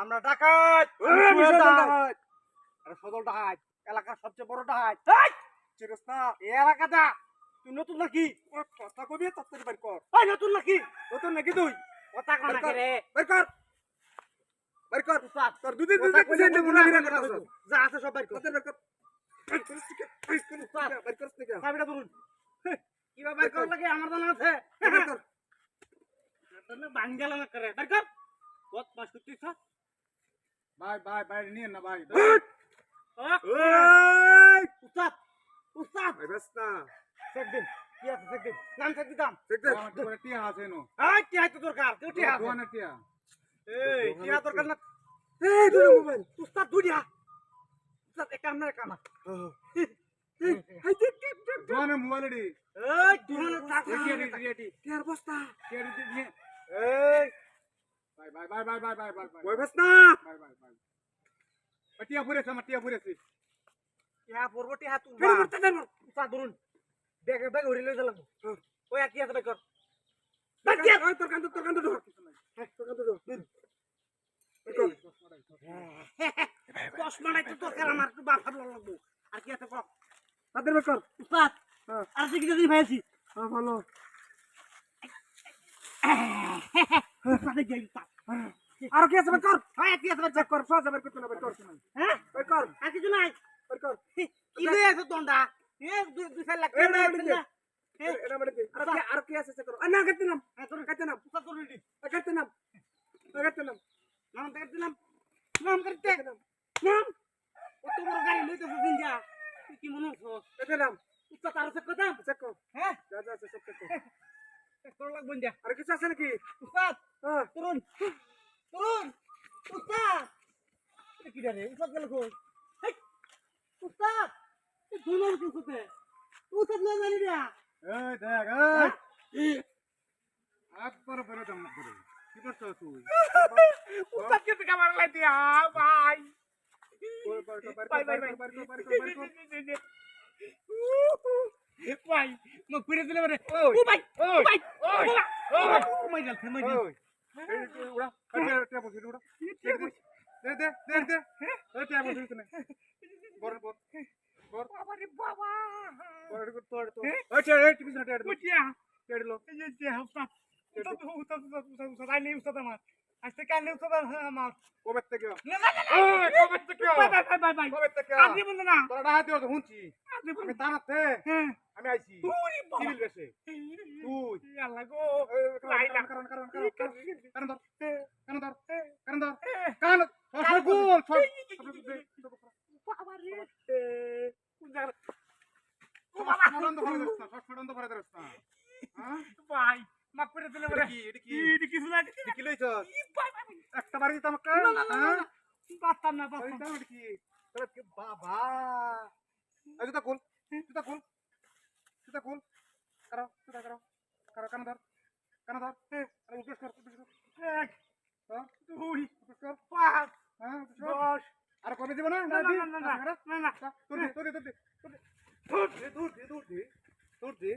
আমরা ডাকাত ডাকাত আরে সদল ডাকাত এলাকার সবচেয়ে বড় ডাকাত চিরস না এই এলাকাটা তুই নতুন নাকি কথা কবি তাড়াতাড়ি বের কর এই নতুন নাকি তুই কথা কর না রে বের কর উস্তাদ তোর দুদিন দিন মুনা ভিড়া কথা যা আছে সব বের কর বের কর উস্তাদ বের কর চাবিটা ধরুন কিভাবে বের কর লাগে আমার জানা আছে বের কর তোর বাঙ্গালা না করে বের কর কত মাস করছিস ভাই নিয়ে না ভাই উস্তাদ ভাই ব্যস্ত না চেক দিন কি আছে চেক দিন নাম চেক দিতাম আমার তো টিয়া আছে নো এই কি আছে দরকার তুই টিয়া আছে দোয়ানে টিয়া এই টিয়া দরকার না এই দুই মোবাইল উস্তাদ দুইটা উস্তাদ এক কাম না কাম এই দেখ দোয়ানে মোবাইল দি এই দুহানা টাকা টিয়াটি টিয়ার বস্তা টিয়াটি নিয়ে এই ভাই ওই ব্যস্ত না টিয়া ফুরেছে আমার টিয়া ফুরেছে টিয়া পড়বো টিয়া তুই উস্তাদ ধরুন ব্যাগ উড়ে লই যালাম ওই কি আছে বের কর তোর কান ধর চশমা নাই তো তোর কার আমার তো বাপ ভালো লাগবো আর কি আছে কর তাদের বের কর উস্তাদ আর কি দিন ভাইছি ভালো উস্তাদ যাই উস্তাদ আর কি আছে বের কর হ্যাঁ কি আছে বের কর সব বের করতে না বের কর হ্যাঁ বের কর আর কিছু নাই বের কর কি লই আছে তোমরা এ 2 লাখ টাকা এটা মানে কি আর কি আছে চেক করো না কাটতে নাম তোর কাটতে নাম উস্তাদ তোর রেডি কাটতে নাম নাম করতে নাম কত বড় গাড়ি লইতেছ দিনজা তুই কি মনে হচ্ছে কাটতে নাম উস্তাদ আর চেক করতাম চেক কর হ্যাঁ যা চেক কর চেক করা লাগবে না আর কিছু আছে নাকি উস্তাদ হ্যাঁ তরুণ উস্তাদ এটা কি রে উস্তাদ গেল কই হেই উস্তাদ এই দুনোর কিছুতে উস্তাদ না জানি না এই দেখ এই একবার বেরো দম করে কি করছ তুই উস্তাদ কে কামার লাই দিয়া ভাই ভাই মো ফিরে দিলে মানে ও ভাই ও মাই গেল থামাই দি উড়া টিয়া বসে উড়া দে এই টিয়া বসে তুই বড় বাবারে বাবা বড় তোর ওই টিভি না টিয়া মুটিয়া টিয়ালো এই যে উস্তাদ আই নেই উস্তাদ আমার আজকে কাল নেই উস্তাদ আমার কবে থেকে না ওই কবে থেকে বাই কবে থেকে আদি বন্ধ না তোরা ডাহা দিও তো হুঁচি আদি আমি তানাতে হ্যাঁ আমি আইছি তুই সিভিল বেশে তুই আল্লাহ গো লাইলা কারণ কান সগুল বাবারে সরন্দ করে দরস না হ্যাঁ ভাই মাফ করে দিলে বলে এটা কি এটা কিছু না কি লইছ ভাই ভাই একটা বাড়ি দিতাম কা না বাতাম না বাড়ি বাতাম দাও কি তোরা কি বাবা এই জুতা খুল করো কান ধর আরে উপেশ কর এক হ্যাঁ দুই উপেশ কর পাঁচ হ্যাঁ 10 আর কবে দিব না না তোর দে